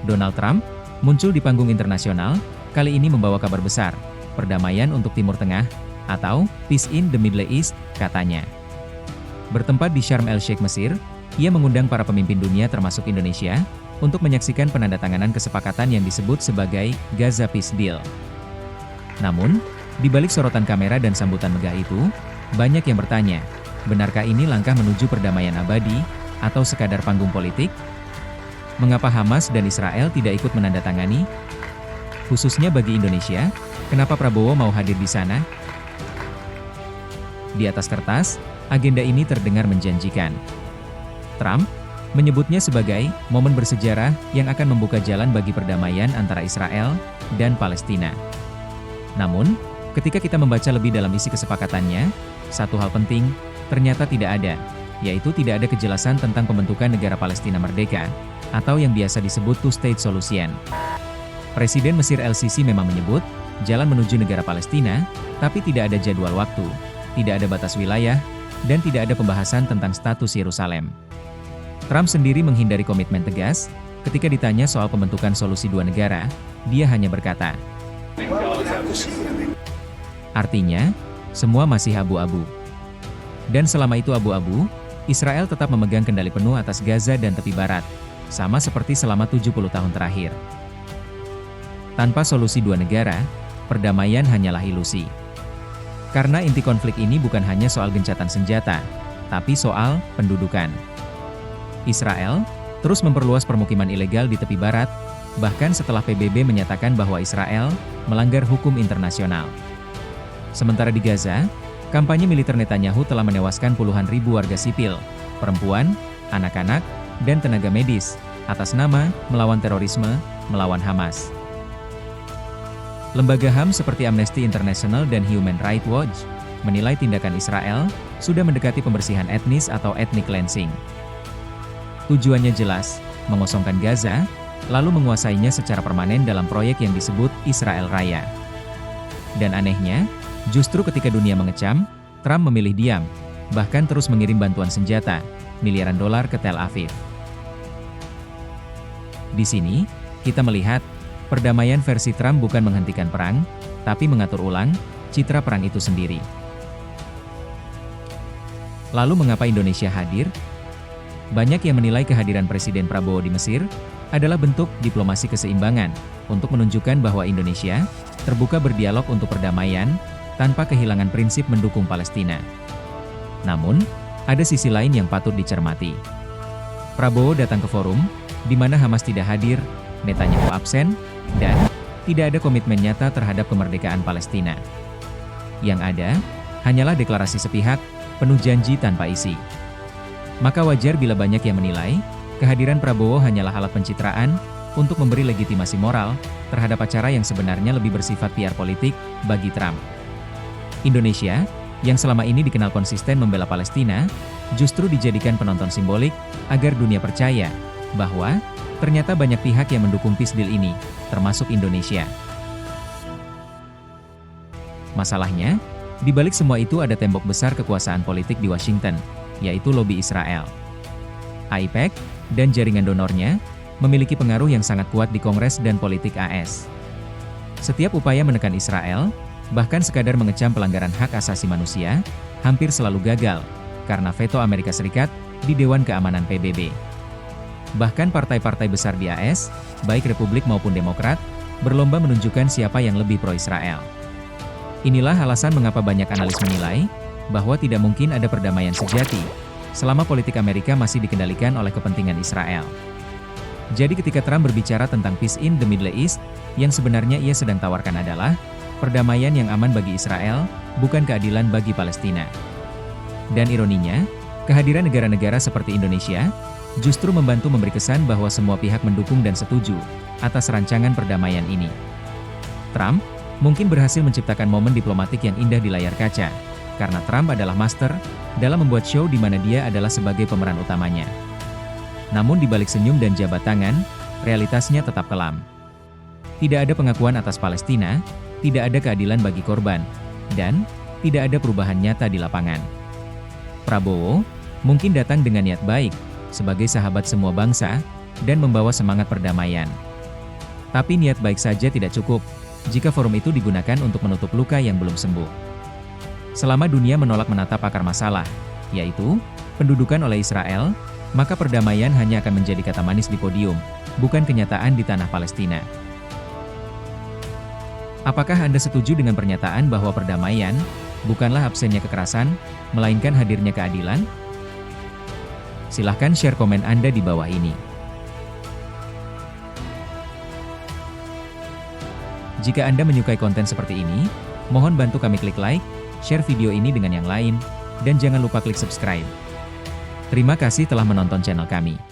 Donald Trump muncul di panggung internasional, kali ini membawa kabar besar, perdamaian untuk Timur Tengah, atau Peace in the Middle East, katanya. Bertempat di Sharm el-Sheikh, Mesir, ia mengundang para pemimpin dunia termasuk Indonesia, untuk menyaksikan penandatanganan kesepakatan yang disebut sebagai Gaza Peace Deal. Namun, di balik sorotan kamera dan sambutan megah itu, banyak yang bertanya, benarkah ini langkah menuju perdamaian abadi, atau sekadar panggung politik? Mengapa Hamas dan Israel tidak ikut menandatangani? Khususnya bagi Indonesia, kenapa Prabowo mau hadir di sana? Di atas kertas, agenda ini terdengar menjanjikan. Trump menyebutnya sebagai momen bersejarah yang akan membuka jalan bagi perdamaian antara Israel dan Palestina. Namun, ketika kita membaca lebih dalam isi kesepakatannya, satu hal penting ternyata tidak ada, yaitu tidak ada kejelasan tentang pembentukan negara Palestina merdeka, atau yang biasa disebut two-state solution. Presiden Mesir El-Sisi memang menyebut jalan menuju negara Palestina, tapi tidak ada jadwal waktu, tidak ada batas wilayah, dan tidak ada pembahasan tentang status Yerusalem. Trump sendiri menghindari komitmen tegas, ketika ditanya soal pembentukan solusi dua negara, dia hanya berkata, artinya, semua masih abu-abu. Dan selama itu abu-abu, Israel tetap memegang kendali penuh atas Gaza dan tepi barat, sama seperti selama 70 tahun terakhir. Tanpa solusi dua negara, perdamaian hanyalah ilusi. Karena inti konflik ini bukan hanya soal gencatan senjata, tapi soal pendudukan. Israel terus memperluas permukiman ilegal di tepi barat, bahkan setelah PBB menyatakan bahwa Israel melanggar hukum internasional. Sementara di Gaza, kampanye militer Netanyahu telah menewaskan puluhan ribu warga sipil, perempuan, anak-anak, dan tenaga medis, atas nama melawan terorisme, melawan Hamas. Lembaga HAM seperti Amnesty International dan Human Rights Watch menilai tindakan Israel sudah mendekati pembersihan etnis atau ethnic cleansing. Tujuannya jelas, mengosongkan Gaza, lalu menguasainya secara permanen dalam proyek yang disebut Israel Raya. Dan anehnya, justru ketika dunia mengecam, Trump memilih diam, bahkan terus mengirim bantuan senjata, miliaran dolar ke Tel Aviv. Di sini, kita melihat, perdamaian versi Trump bukan menghentikan perang, tapi mengatur ulang citra perang itu sendiri. Lalu mengapa Indonesia hadir? Banyak yang menilai kehadiran Presiden Prabowo di Mesir adalah bentuk diplomasi keseimbangan untuk menunjukkan bahwa Indonesia terbuka berdialog untuk perdamaian tanpa kehilangan prinsip mendukung Palestina. Namun, ada sisi lain yang patut dicermati. Prabowo datang ke forum di mana Hamas tidak hadir, Netanyahu absen, dan tidak ada komitmen nyata terhadap kemerdekaan Palestina. Yang ada, hanyalah deklarasi sepihak, penuh janji tanpa isi. Maka wajar bila banyak yang menilai, kehadiran Prabowo hanyalah alat pencitraan, untuk memberi legitimasi moral, terhadap acara yang sebenarnya lebih bersifat PR politik, bagi Trump. Indonesia, yang selama ini dikenal konsisten membela Palestina, justru dijadikan penonton simbolik, agar dunia percaya, bahwa, ternyata banyak pihak yang mendukung peace deal ini, termasuk Indonesia. Masalahnya, di balik semua itu ada tembok besar kekuasaan politik di Washington, yaitu lobi Israel. AIPAC, dan jaringan donornya, memiliki pengaruh yang sangat kuat di Kongres dan politik AS. Setiap upaya menekan Israel, bahkan sekadar mengecam pelanggaran hak asasi manusia, hampir selalu gagal, karena veto Amerika Serikat, di Dewan Keamanan PBB. Bahkan partai-partai besar di AS, baik Republik maupun Demokrat, berlomba menunjukkan siapa yang lebih pro-Israel. Inilah alasan mengapa banyak analis menilai, bahwa tidak mungkin ada perdamaian sejati, selama politik Amerika masih dikendalikan oleh kepentingan Israel. Jadi ketika Trump berbicara tentang peace in the Middle East, yang sebenarnya ia sedang tawarkan adalah, perdamaian yang aman bagi Israel, bukan keadilan bagi Palestina. Dan ironinya, kehadiran negara-negara seperti Indonesia, justru membantu memberi kesan bahwa semua pihak mendukung dan setuju atas rancangan perdamaian ini. Trump mungkin berhasil menciptakan momen diplomatik yang indah di layar kaca, karena Trump adalah master dalam membuat show di mana dia adalah sebagai pemeran utamanya. Namun di balik senyum dan jabat tangan, realitasnya tetap kelam. Tidak ada pengakuan atas Palestina, tidak ada keadilan bagi korban, dan tidak ada perubahan nyata di lapangan. Prabowo mungkin datang dengan niat baik, sebagai sahabat semua bangsa, dan membawa semangat perdamaian. Tapi niat baik saja tidak cukup, jika forum itu digunakan untuk menutup luka yang belum sembuh. Selama dunia menolak menatap akar masalah, yaitu pendudukan oleh Israel, maka perdamaian hanya akan menjadi kata manis di podium, bukan kenyataan di tanah Palestina. Apakah Anda setuju dengan pernyataan bahwa perdamaian bukanlah absennya kekerasan, melainkan hadirnya keadilan? Silahkan share komen Anda di bawah ini. Jika Anda menyukai konten seperti ini, mohon bantu kami klik like, share video ini dengan yang lain, dan jangan lupa klik subscribe. Terima kasih telah menonton channel kami.